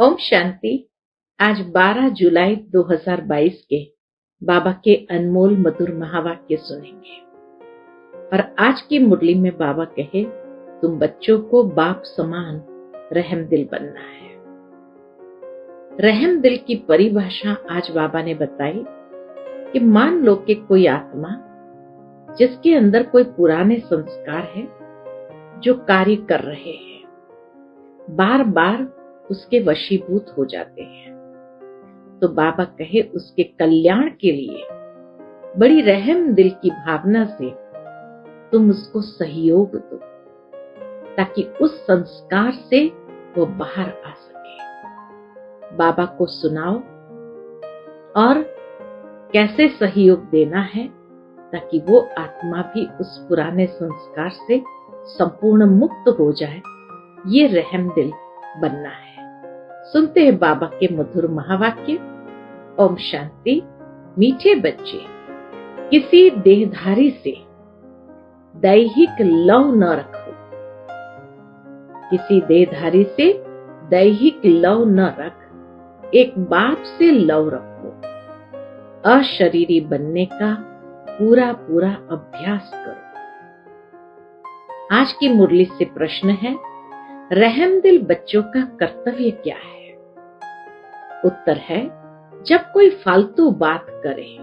ओम शांति। आज 12 जुलाई 2022 के बाबा के अनमोल मधुर महावाक्य सुनेंगे। और आज की मुरली में बाबा कहे, तुम बच्चों को बाप समान रहम दिल बनना है। रहम दिल की परिभाषा आज बाबा ने बताई कि मान लो कि कोई आत्मा जिसके अंदर कोई पुराने संस्कार है जो कार्य कर रहे हैं, बार बार उसके वशीभूत हो जाते हैं, तो बाबा कहे उसके कल्याण के लिए बड़ी रहम दिल की भावना से तुम उसको सहयोग दो ताकि उस संस्कार से वो बाहर आ सके। बाबा को सुनाओ और कैसे सहयोग देना है ताकि वो आत्मा भी उस पुराने संस्कार से संपूर्ण मुक्त हो जाए। ये रहम दिल बनना है। सुनते हैं बाबा के मधुर महावाक्य। ओम शांति। मीठे बच्चे, किसी देहधारी से दैहिक लव न रखो। किसी देहधारी से दैहिक लव न रख, एक बाप से लव रखो। अशरीरी बनने का पूरा पूरा अभ्यास करो। आज की मुरली से प्रश्न है, रहम दिल बच्चों का कर्तव्य क्या है? उत्तर है, जब कोई फालतू बात करे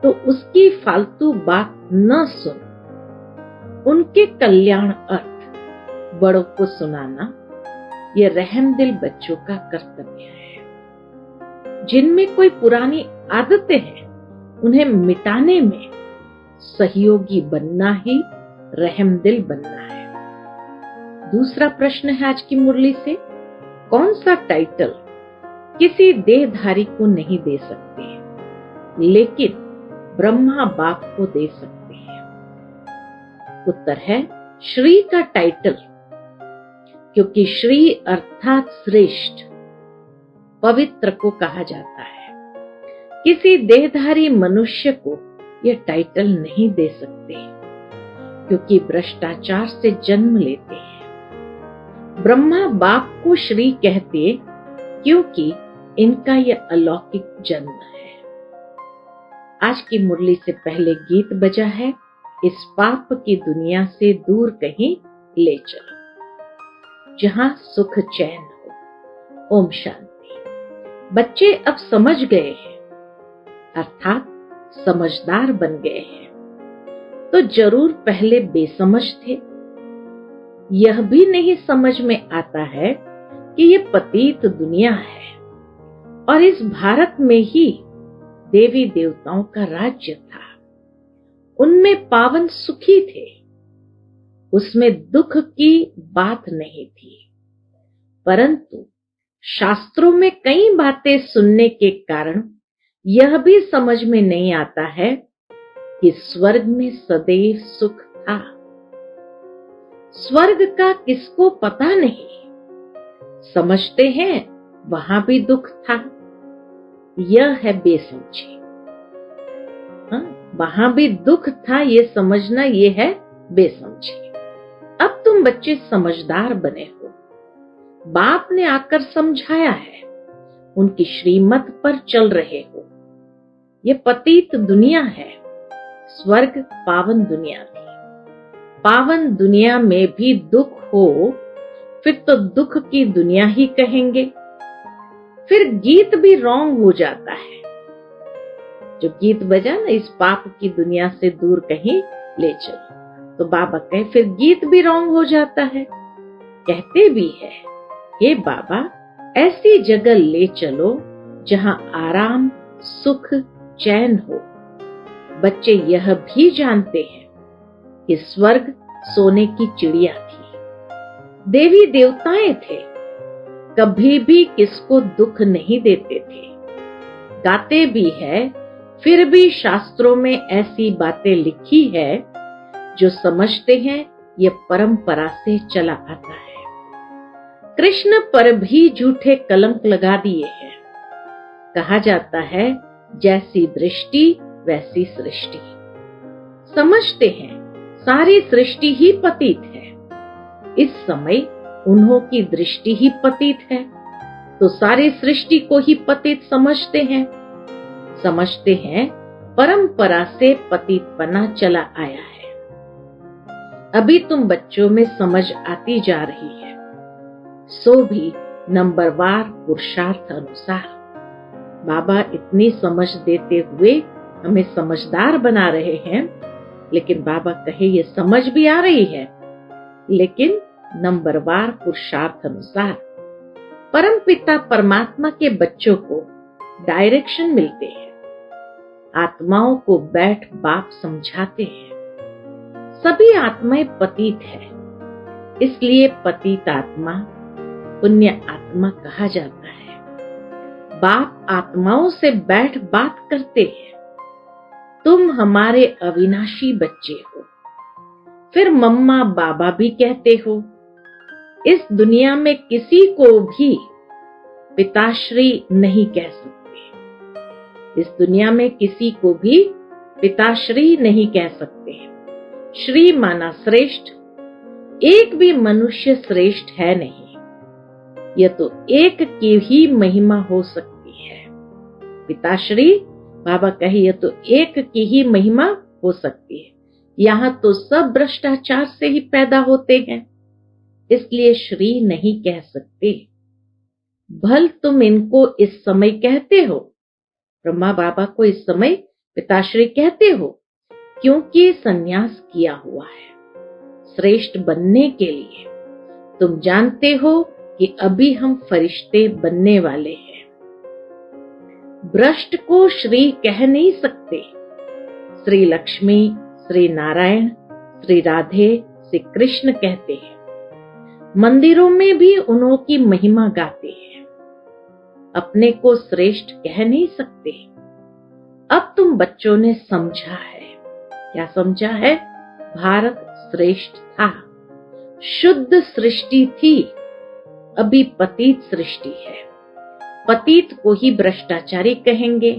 तो उसकी फालतू बात न सुनो। उनके कल्याण अर्थ बड़ों को सुनाना यह रहम दिल बच्चों का कर्तव्य है। जिनमें कोई पुरानी आदतें हैं उन्हें मिटाने में सहयोगी बनना ही रहम दिल बनना है। दूसरा प्रश्न है आज की मुरली से, कौन सा टाइटल किसी देहधारी को नहीं दे सकते लेकिन ब्रह्मा बाप को दे सकते हैं? उत्तर है, श्री का टाइटल, क्योंकि श्री अर्थात श्रेष्ठ, पवित्र को कहा जाता है। किसी देहधारी मनुष्य को यह टाइटल नहीं दे सकते क्योंकि भ्रष्टाचार से जन्म लेते हैं। ब्रह्मा बाप को श्री कहते क्योंकि इनका यह अलौकिक जन्म है। आज की मुरली से पहले गीत बजा है, इस पाप की दुनिया से दूर कहीं ले चलो जहां सुख चैन हो। ओम शांति। बच्चे अब समझ गए हैं, अर्थात समझदार बन गए हैं। तो जरूर पहले बेसमझ थे। यह भी नहीं समझ में आता है कि ये पतित दुनिया है और इस भारत में ही देवी देवताओं का राज्य था। उनमें पावन सुखी थे, उसमें दुख की बात नहीं थी। परंतु शास्त्रों में कई बातें सुनने के कारण यह भी समझ में नहीं आता है कि स्वर्ग में सदैव सुख था। स्वर्ग का किसको पता नहीं। समझते हैं वहां भी दुख था, यह है बेसमझी। वहां भी दुख था, ये समझना ये है बेसमझी। अब तुम बच्चे समझदार बने हो, बाप ने आकर समझाया है, उनकी श्रीमत पर चल रहे हो। ये पतित दुनिया है, स्वर्ग पावन दुनिया थी। पावन दुनिया में भी दुख हो फिर तो दुख की दुनिया ही कहेंगे। फिर गीत भी रॉन्ग हो जाता है। जो गीत बजा ना, इस पाप की दुनिया से दूर कहीं ले चलो, तो बाबा कहे फिर गीत भी रॉन्ग हो जाता है। कहते भी है, हे बाबा ऐसी जगह ले चलो जहां आराम सुख चैन हो। बच्चे यह भी जानते हैं कि स्वर्ग सोने की चिड़िया थी, देवी देवताएं थे, कभी भी किसको दुख नहीं देते थे। गाते भी है, फिर भी शास्त्रों में ऐसी बातें लिखी है जो समझते हैं ये परंपरा से चला आता है। कृष्ण पर भी झूठे कलंक लगा दिए हैं। कहा जाता है, जैसी दृष्टि वैसी सृष्टि। समझते हैं सारी सृष्टि ही पतित है। इस समय उन्हों की दृष्टि ही पतित है। तो सारी सृष्टि को ही पतित समझते हैं परंपरा से पतितपना चला आया है। अभी तुम बच्चों में समझ आती जा रही है, सो भी नंबरवार पुरुषार्थ अनुसार। बाबा इतनी समझ देते हुए हमें समझदार बना रहे हैं, लेकिन बाबा कहे ये समझ भी आ रही है, लेकिन नंबरवार पुरुषार्थ अनुसार। परमपिता परमात्मा के बच्चों को डायरेक्शन मिलते हैं, आत्माओं को बैठ बाप समझाते हैं। सभी आत्माएं पतित है, इसलिए पतित आत्मा पुण्य आत्मा कहा जाता है। बाप आत्माओं से बैठ बात करते हैं, तुम हमारे अविनाशी बच्चे हो। फिर मम्मा बाबा भी कहते हो। इस दुनिया में किसी को भी पिताश्री नहीं कह सकते। इस दुनिया में किसी को भी पिताश्री नहीं कह सकते। श्री माना श्रेष्ठ, एक भी मनुष्य श्रेष्ठ है नहीं। यह तो एक की ही महिमा हो सकती है। पिताश्री बाबा कहे यह तो एक की ही महिमा हो सकती है। यहाँ तो सब भ्रष्टाचार से ही पैदा होते हैं, इसलिए श्री नहीं कह सकते। भल तुम इनको इस समय कहते हो, ब्रह्मा बाबा को इस समय पिताश्री कहते हो, क्योंकि संन्यास किया हुआ है श्रेष्ठ बनने के लिए। तुम जानते हो कि अभी हम फरिश्ते बनने वाले हैं। भ्रष्ट को श्री कह नहीं सकते। श्री लक्ष्मी, श्री नारायण, श्री राधे, श्री कृष्ण कहते हैं। मंदिरों में भी उन्हों की महिमा गाते हैं। अपने को श्रेष्ठ कह नहीं सकते। अब तुम बच्चों ने समझा है। क्या समझा है? भारत श्रेष्ठ था, शुद्ध सृष्टि थी, अभी पतित सृष्टि है। पतित को ही भ्रष्टाचारी कहेंगे।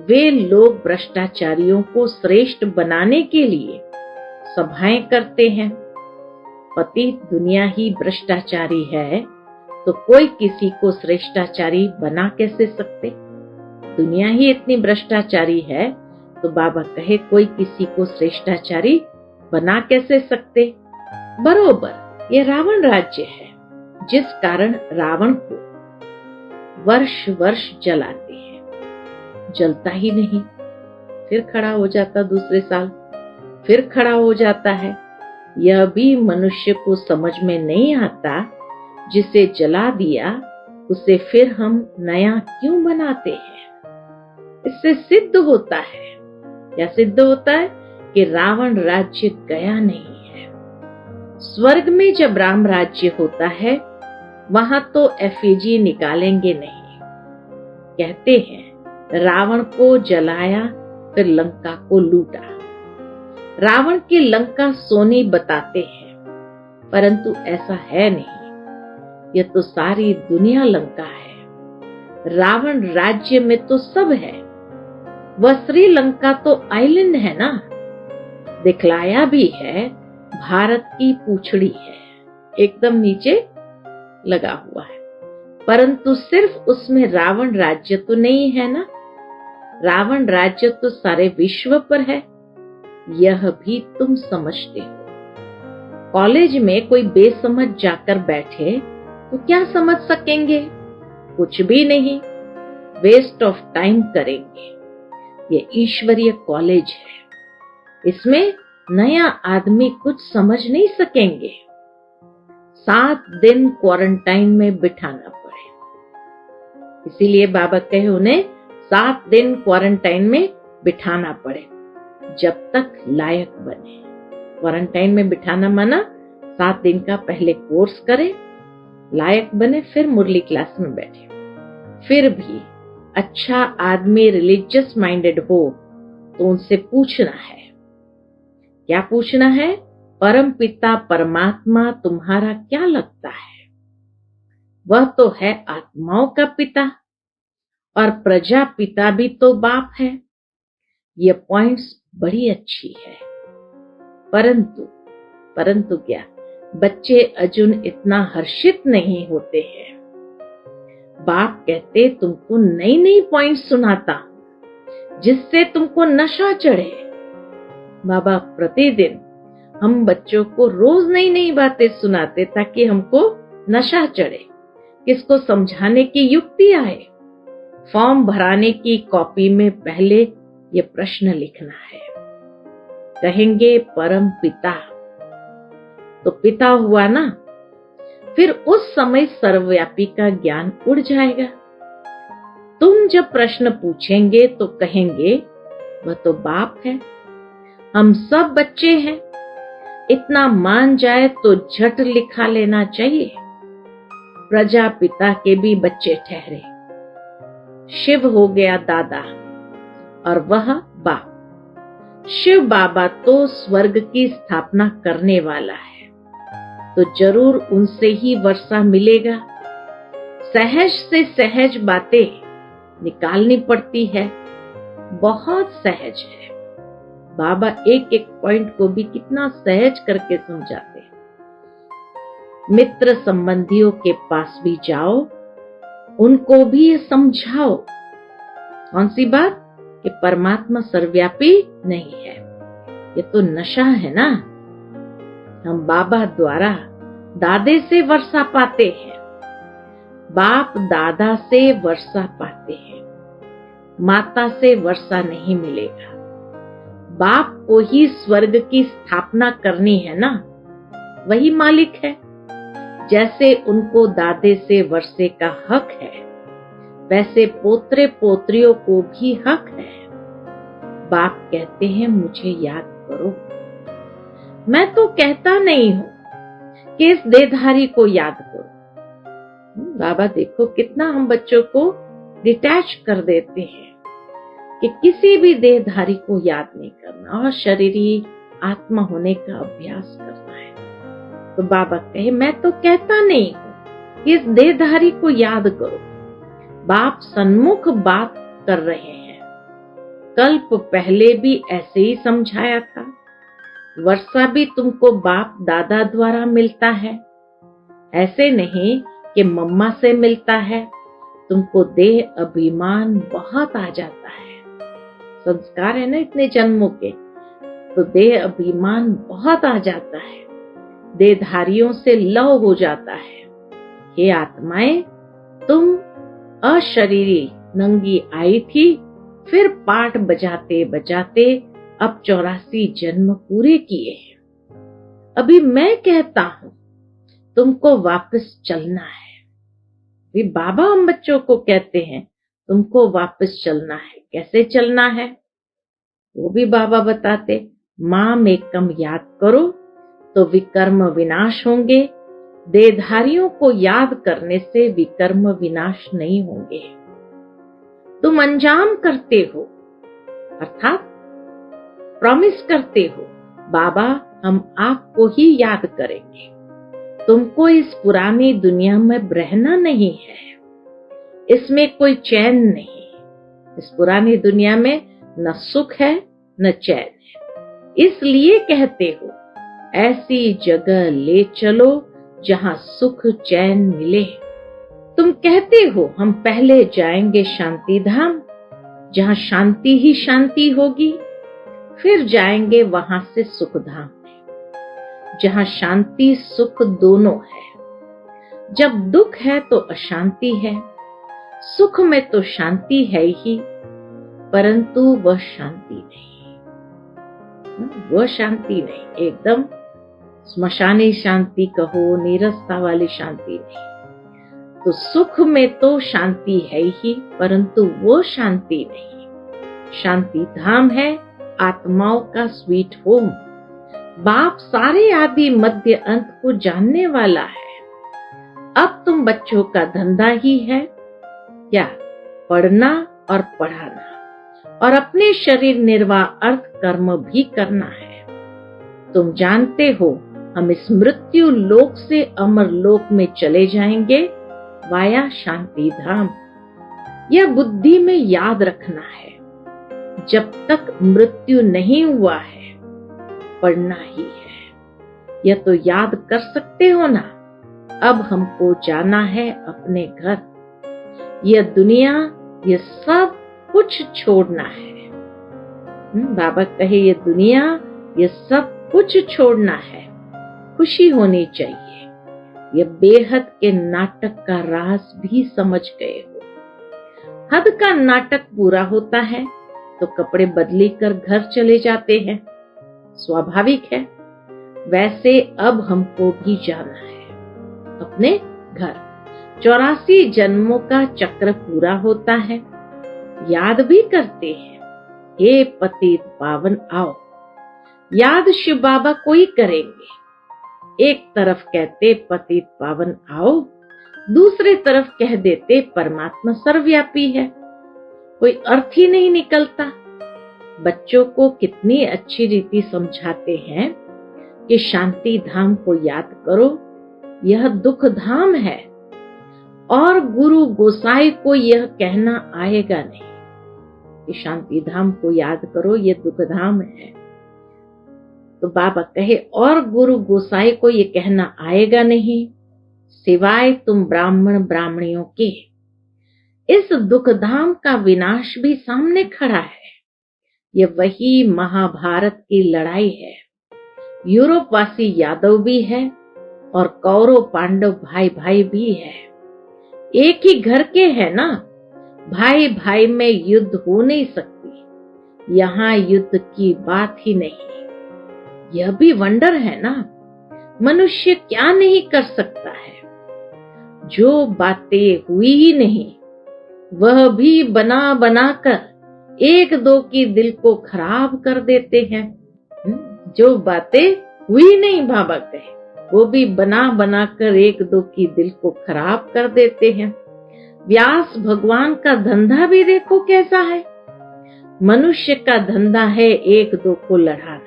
वे लोग भ्रष्टाचारियों को श्रेष्ठ बनाने के लिए सभाएं करते हैं। पतित दुनिया ही भ्रष्टाचारी है, तो कोई किसी को श्रेष्ठाचारी बना कैसे सकते? दुनिया ही इतनी भ्रष्टाचारी है, तो बाबा कहे कोई किसी को श्रेष्ठाचारी बना कैसे सकते? बरोबर ये रावण राज्य है, जिस कारण रावण को वर्ष वर्ष जलाते हैं। जलता ही नहीं, फिर खड़ा हो जाता, दूसरे साल फिर खड़ा हो जाता है। यह भी मनुष्य को समझ में नहीं आता, जिसे जला दिया उसे फिर हम नया क्यों बनाते हैं? इससे सिद्ध होता है, क्या सिद्ध होता है? कि रावण राज्य गया नहीं है। स्वर्ग में जब राम राज्य होता है, वहां तो एफिजी निकालेंगे नहीं। कहते हैं रावण को जलाया, फिर लंका को लूटा। रावण की लंका सोनी बताते हैं, परंतु ऐसा है नहीं। यह तो सारी दुनिया लंका है। रावण राज्य में तो सब है। वह श्रीलंका तो आइलैंड है ना। दिखलाया भी है भारत की पूंछड़ी है, एकदम नीचे लगा हुआ है, परंतु सिर्फ उसमें रावण राज्य तो नहीं है ना। रावण राज्य तो सारे विश्व पर है, यह भी तुम समझते हो। कॉलेज में कोई बेसमझ जाकर बैठे तो क्या समझ सकेंगे? कुछ भी नहीं, वेस्ट ऑफ टाइम करेंगे। ये ईश्वरीय कॉलेज है, इसमें नया आदमी कुछ समझ नहीं सकेंगे। 7 दिन क्वारंटाइन में बिठाना पड़े, इसीलिए बाबा कहे उन्हें 7 दिन क्वारंटाइन में बिठाना पड़े, जब तक लायक बने। क्वारंटाइन में बिठाना माना 7 दिन का पहले कोर्स करे, लायक बने, फिर मुरली क्लास में बैठे। फिर भी अच्छा आदमी रिलीजियस माइंडेड हो तो उनसे पूछना है। क्या पूछना है? परम पिता परमात्मा तुम्हारा क्या लगता है? वह तो है आत्माओं का पिता, और प्रजापिता भी तो बाप है। ये पॉइंट्स बड़ी अच्छी है, परंतु क्या बच्चे अर्जुन इतना हर्षित नहीं होते हैं। बाप कहते तुमको नई नई पॉइंट सुनाता जिससे तुमको नशा चढ़े। बाबा प्रतिदिन हम बच्चों को रोज नई नई बातें सुनाते ताकि हमको नशा चढ़े, किसको समझाने की युक्ति आए। फॉर्म भराने की कॉपी में पहले ये प्रश्न लिखना है। कहेंगे परम पिता, तो पिता हुआ ना, फिर उस समय सर्वव्यापी का ज्ञान उड़ जाएगा। तुम जब प्रश्न पूछेंगे तो कहेंगे वह तो बाप है, हम सब बच्चे हैं। इतना मान जाए तो झट लिखा लेना चाहिए। प्रजापिता के भी बच्चे ठहरे। शिव हो गया दादा और वह बाप। शिव बाबा तो स्वर्ग की स्थापना करने वाला है, तो जरूर उनसे ही वर्षा मिलेगा। सहज से सहज बातें निकालनी पड़ती है, बहुत सहज है। बाबा एक एक पॉइंट को भी कितना सहज करके समझाते हैं। मित्र संबंधियों के पास भी जाओ, उनको भी ये समझाओ। कौन सी बात? कि परमात्मा सर्वव्यापी नहीं है, ये तो नशा है ना। हम बाबा द्वारा दादे से वर्षा पाते हैं, बाप दादा से वर्षा पाते हैं, माता से वर्षा नहीं मिलेगा। बाप को ही स्वर्ग की स्थापना करनी है ना, वही मालिक है। जैसे उनको दादे से वर्षे का हक है, वैसे पोत्रे पोत्रियों को भी हक है। बाप कहते हैं मुझे याद करो। मैं तो कहता नहीं हूं कि इस देहधारी को याद करो। बाबा देखो कितना हम बच्चों को डिटैच कर देते हैं कि किसी भी देहधारी को याद नहीं करना और शरीरी आत्मा होने का अभ्यास करना है। तो बाबा कहे मैं तो कहता नहीं हूं कि इस देहधारी को याद करो। बाप सन्मुख बात कर रहे हैं। कल्प पहले भी ऐसे ही समझाया था। वर्षा भी तुमको बाप दादा द्वारा मिलता है, ऐसे नहीं कि मम्मा से मिलता है। तुमको देह अभिमान बहुत आ जाता है, संस्कार है ना इतने जन्मों के, तो देह अभिमान बहुत आ जाता है, देहधारियों से लव हो जाता है। हे आत्माएं, तुम अशरीरी नंगी आई थी, फिर पाठ बजाते बजाते अब 84 जन्म पूरे किए हैं। अभी मैं कहता हूं तुमको वापस चलना है। भी बाबा हम बच्चों को कहते हैं तुमको वापस चलना है। कैसे चलना है वो भी बाबा बताते। माम एकम याद करो तो विकर्म विनाश होंगे। देहधारियों को याद करने से विकर्म विनाश नहीं होंगे। तुम अंजाम करते हो, अर्थात प्रॉमिस करते हो, बाबा हम आपको ही याद करेंगे। तुमको इस पुरानी दुनिया में रहना नहीं है, इसमें कोई चैन नहीं। इस पुरानी दुनिया में न सुख है न चैन है, इसलिए कहते हो ऐसी जगह ले चलो जहां सुख चैन मिले। तुम कहते हो हम पहले जाएंगे शांति धाम, जहां शांति ही शांति होगी, फिर जाएंगे वहां से सुख धाम में, जहां शांति सुख दोनों है। जब दुख है तो अशांति है, सुख में तो शांति है ही, परंतु वह शांति नहीं, वह शांति नहीं, एकदम स्मशानी शांति कहो, नीरसता वाली शांति नहीं। तो सुख में तो शांति है ही, परंतु वो शांति नहीं। शांति धाम है आत्माओं का स्वीट होम। बाप सारे आदि मध्य अंत को जानने वाला है। अब तुम बच्चों का धंधा ही है क्या? पढ़ना और पढ़ाना, और अपने शरीर निर्वाह अर्थ कर्म भी करना है। तुम जानते हो हम इस मृत्यु लोक से अमर लोक में चले जाएंगे वाया शांति धाम। यह बुद्धि में याद रखना है। जब तक मृत्यु नहीं हुआ है पढ़ना ही है। यह तो याद कर सकते हो ना। अब हमको जाना है अपने घर। यह दुनिया, ये सब कुछ छोड़ना है। बाबा कहे ये दुनिया, ये सब कुछ छोड़ना है, खुशी होनी चाहिए। ये बेहद के नाटक का राज भी समझ गए हो। हद का नाटक पूरा होता है तो कपड़े बदली कर घर चले जाते हैं, स्वाभाविक है। वैसे अब हमको भी जाना है अपने घर। 84 जन्मों का चक्र पूरा होता है, याद भी करते हैं, हे पतित पावन आओ। याद शिव बाबा को ही करेंगे। एक तरफ कहते पतित पावन आओ, दूसरे तरफ कह देते परमात्मा सर्वव्यापी है। कोई अर्थ ही नहीं निकलता। बच्चों को कितनी अच्छी रीति समझाते हैं कि शांति धाम को याद करो, यह दुख धाम है। और गुरु गोसाई को यह कहना आएगा नहीं कि शांति धाम को याद करो, यह दुख धाम है। तो बाबा कहे और गुरु गोसाई को यह कहना आएगा नहीं, सिवाय तुम ब्राह्मण ब्राह्मणियों के। इस दुख धाम का विनाश भी सामने खड़ा है। यह वही महाभारत की लड़ाई है। यूरोपवासी यादव भी है और कौरव पांडव भाई भाई भी है। एक ही घर के है ना, भाई भाई में युद्ध हो नहीं सकती। यहाँ युद्ध की बात ही नहीं। यह भी वंडर है ना, मनुष्य क्या नहीं कर सकता है। जो बातें हुई ही नहीं वह भी बना बना कर एक दो की दिल को खराब कर देते हैं। जो बातें हुई नहीं बाबा कहे, वो भी बना बना कर एक दो की दिल को खराब कर देते हैं। व्यास भगवान का धंधा भी देखो कैसा है। मनुष्य का धंधा है एक दो को लड़ाना।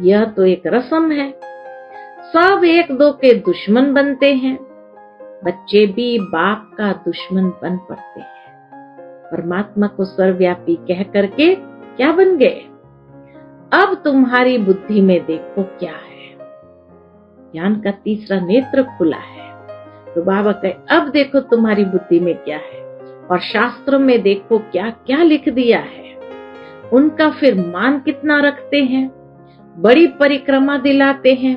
यह तो एक रस्म है। सब एक दो के दुश्मन बनते हैं। बच्चे भी बाप का दुश्मन बन पड़ते हैं। परमात्मा को सर्वव्यापी कह करके क्या बन गए। अब तुम्हारी बुद्धि में देखो क्या है। ज्ञान का तीसरा नेत्र खुला है। तो बाबा कहे अब देखो तुम्हारी बुद्धि में क्या है, और शास्त्रों में देखो क्या क्या लिख दिया है। उनका फिर मान कितना रखते हैं। बड़ी परिक्रमा दिलाते हैं।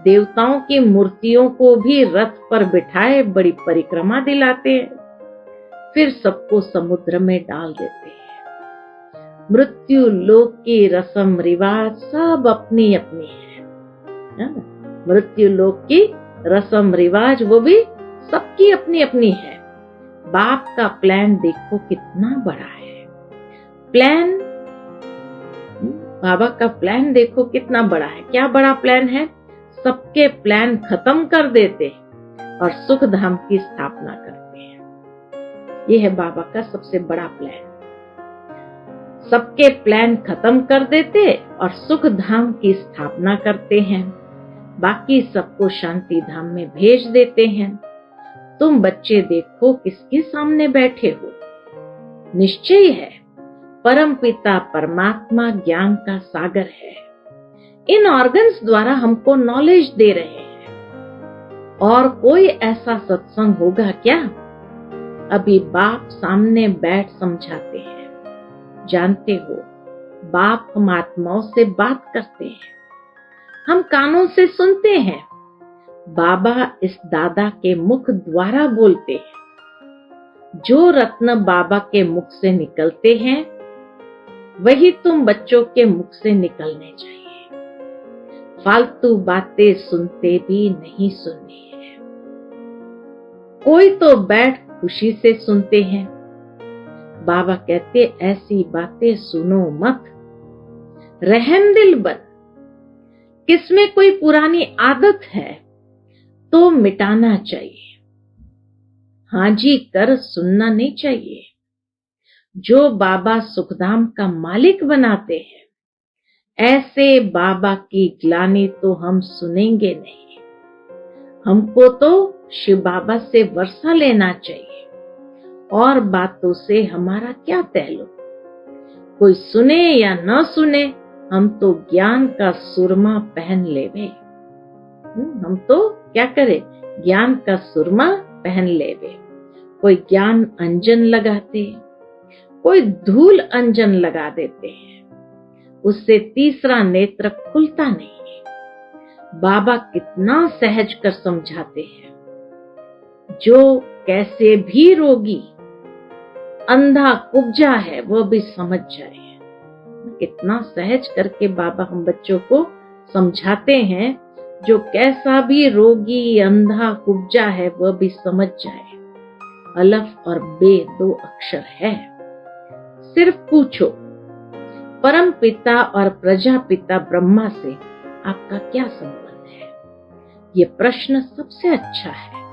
देवताओं की मूर्तियों को भी रथ पर बिठाए बड़ी परिक्रमा दिलाते हैं। फिर सबको समुद्र में डाल देते हैं। मृत्यु लोक की रस्म रिवाज सब अपनी अपनी है। मृत्यु लोक की रस्म रिवाज वो भी सबकी अपनी अपनी है। बाप का प्लान देखो कितना बड़ा है। प्लान, बाबा का प्लान देखो कितना बड़ा है। क्या बड़ा प्लान है। सबके प्लान खत्म कर देते और सुख धाम की स्थापना करते हैं। यह है बाबा का सबसे बड़ा प्लान। सबके प्लान खत्म कर देते और सुख धाम की स्थापना करते हैं। बाकी सबको शांति धाम में भेज देते हैं। तुम बच्चे देखो किसके सामने बैठे हो। निश्चय है परम पिता परमात्मा ज्ञान का सागर है। इन ऑर्गन्स द्वारा हमको नॉलेज दे रहे हैं। और कोई ऐसा सत्संग होगा क्या। अभी बाप सामने बैठ समझाते हैं। जानते हो बाप हम आत्माओं से बात करते हैं। हम कानों से सुनते हैं। बाबा इस दादा के मुख द्वारा बोलते हैं। जो रत्न बाबा के मुख से निकलते हैं वही तुम बच्चों के मुख से निकलने चाहिए। फालतू बातें सुनते भी नहीं सुननी है। कोई तो बैठ खुशी से सुनते हैं। बाबा कहते ऐसी बातें सुनो मत। रहमदिल बन। किसमें कोई पुरानी आदत है तो मिटाना चाहिए। हाँ जी कर सुनना नहीं चाहिए। जो बाबा सुखधाम का मालिक बनाते हैं ऐसे बाबा की ग्लानि तो हम सुनेंगे नहीं। हमको तो शिव बाबा से वर्षा लेना चाहिए। और बातों से हमारा क्या ताल्लुक। कोई सुने या न सुने, हम तो ज्ञान का सुरमा पहन लेवे। हम तो क्या करें, ज्ञान का सुरमा पहन लेवे। कोई ज्ञान अंजन लगाते, कोई धूल अंजन लगा देते हैं, उससे तीसरा नेत्र खुलता नहीं है। बाबा कितना सहज कर समझाते हैं, जो कैसे भी रोगी अंधा कुब्जा है वो भी समझ जाए। कितना सहज करके बाबा हम बच्चों को समझाते हैं, जो कैसा भी रोगी अंधा कुब्जा है वह भी समझ जाए। अलफ और बे 2 अक्षर है। सिर्फ पूछो, परम पिता और प्रजापिता ब्रह्मा से आपका क्या संबंध है? ये प्रश्न सबसे अच्छा है,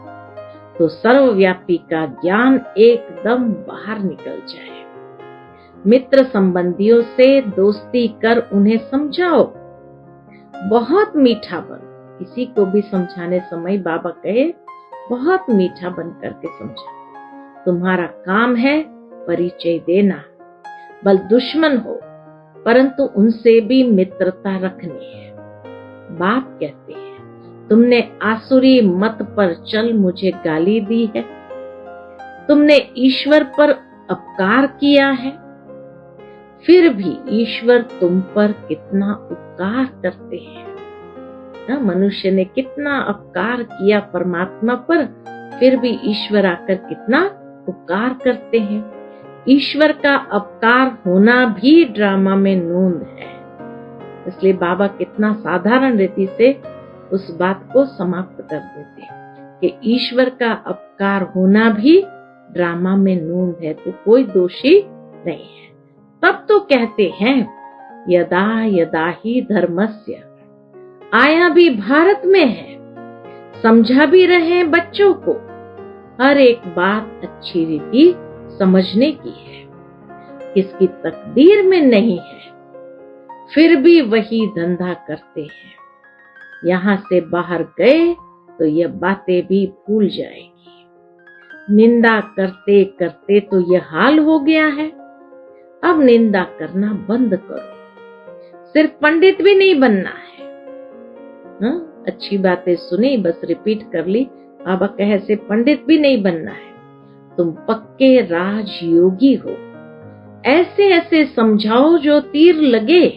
तो सर्वव्यापी का ज्ञान एकदम बाहर निकल जाए। मित्र संबंधियों से दोस्ती कर उन्हें समझाओ, बहुत मीठा बन। किसी को भी समझाने समय बाबा कहे बहुत मीठा बन करके समझाओ। तुम्हारा काम है परिचय देना, भले दुश्मन हो परंतु उनसे भी मित्रता रखनी है। बाप कहते हैं, तुमने आसुरी मत पर चल मुझे गाली दी है, तुमने ईश्वर पर अपकार किया है, फिर भी ईश्वर तुम पर कितना उपकार करते हैं। मनुष्य ने कितना अपकार किया परमात्मा पर, फिर भी ईश्वर आकर कितना उपकार करते हैं। ईश्वर का अपकार होना भी ड्रामा में नूंद है। इसलिए बाबा कितना साधारण रीति से उस बात को समाप्त कर देते कि ईश्वर का अपकार होना भी ड्रामा में नूंद है, तो कोई दोषी नहीं है। तब तो कहते हैं यदा यदा ही धर्मस्य, आया भी भारत में है, समझा भी रहे बच्चों को, हर एक बात अच्छी रीति समझने की है। किसकी तकदीर में नहीं है, फिर भी वही धंधा करते हैं। यहाँ से बाहर गए तो ये बातें भी भूल जाएगी। निंदा करते करते तो ये हाल हो गया है, अब निंदा करना बंद करो। सिर्फ पंडित भी नहीं बनना है। अच्छी बातें सुनी बस रिपीट कर ली, बाबा कहे से पंडित भी नहीं बनना है। तुम पक्के राजयोगी हो। ऐसे ऐसे समझाओ जो तीर लगे।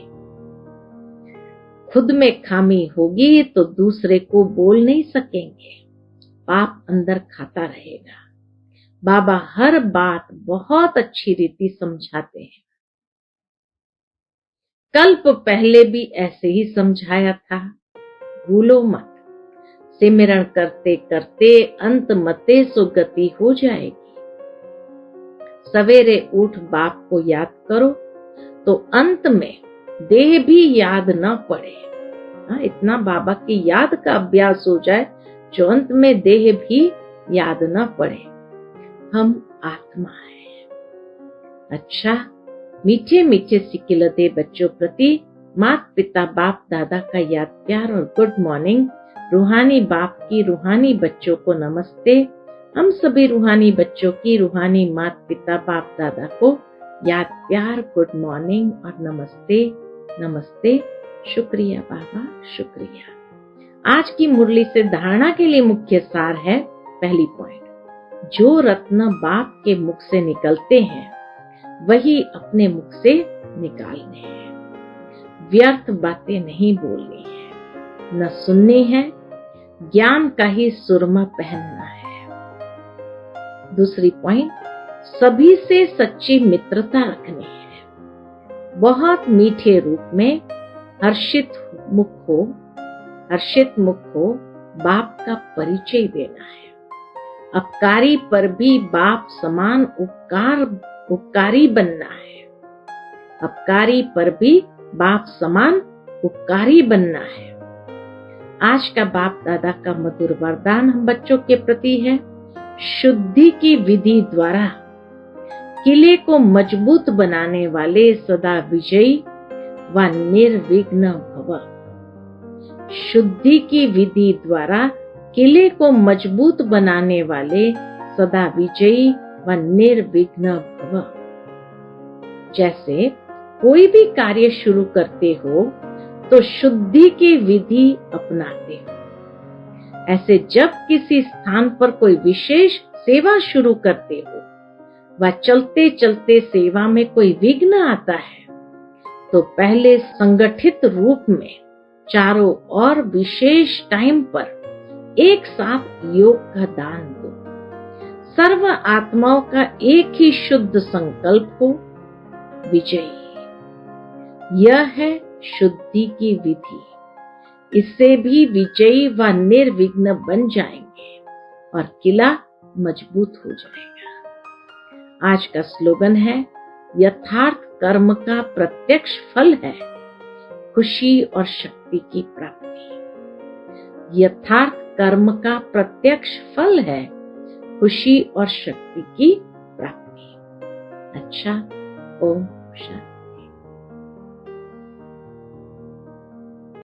खुद में खामी होगी तो दूसरे को बोल नहीं सकेंगे, पाप अंदर खाता रहेगा। बाबा हर बात बहुत अच्छी रीति समझाते हैं। कल्प पहले भी ऐसे ही समझाया था, भूलो मत। सिमरण करते करते अंत मते सुगति हो जाएगी। सवेरे उठ बाप को याद करो तो अंत में देह भी याद न पड़े। इतना बाबा की याद का अभ्यास हो जाए जो अंत में देह भी याद न पड़े। हम आत्मा है। अच्छा, मीठे मीठे सिकिलते बच्चों प्रति माता पिता बाप दादा का याद प्यार और गुड मॉर्निंग। रूहानी बाप की रूहानी बच्चों को नमस्ते। हम सभी रूहानी बच्चों की रूहानी माता पिता बाप दादा को याद प्यार गुड मॉर्निंग और नमस्ते नमस्ते। शुक्रिया बाबा, शुक्रिया। आज की मुरली से धारणा के लिए मुख्य सार है, पहली पॉइंट, जो रत्न बाप के मुख से निकलते हैं वही अपने मुख से निकालने हैं। व्यर्थ बातें नहीं बोलनी है, न सुननी है, ज्ञान का ही सुरमा पहनना है। दूसरी पॉइंट, सभी से सच्ची मित्रता रखनी है। बहुत मीठे रूप में हर्षित मुख हो बाप का परिचय देना है। अपकारी पर भी बाप समान उपकारी बनना है। अपकारी पर भी बाप समान उपकारी बनना है। आज का बाप दादा का मधुर वरदान हम बच्चों के प्रति है, शुद्धि की विधि द्वारा किले को मजबूत बनाने वाले सदा विजयी व निर्विघ्न भव। शुद्धि की विधि द्वारा किले को मजबूत बनाने वाले सदा विजयी व निर्विघ्न भव। जैसे कोई भी कार्य शुरू करते हो तो शुद्धि की विधि अपनाते हो। ऐसे जब किसी स्थान पर कोई विशेष सेवा शुरू करते हो व चलते चलते सेवा में कोई विघ्न आता है, तो पहले संगठित रूप में चारों ओर विशेष टाइम पर एक साथ योग का दान दो। सर्व आत्माओं का एक ही शुद्ध संकल्प हो, विजयी। यह है शुद्धि की विधि। इससे भी विजयी व निर्विघ्न बन जाएंगे और किला मजबूत हो जाएगा। आज का स्लोगन है, यथार्थ कर्म का प्रत्यक्ष फल है खुशी और शक्ति की प्राप्ति। यथार्थ कर्म का प्रत्यक्ष फल है खुशी और शक्ति की प्राप्ति। अच्छा, ओम शांति।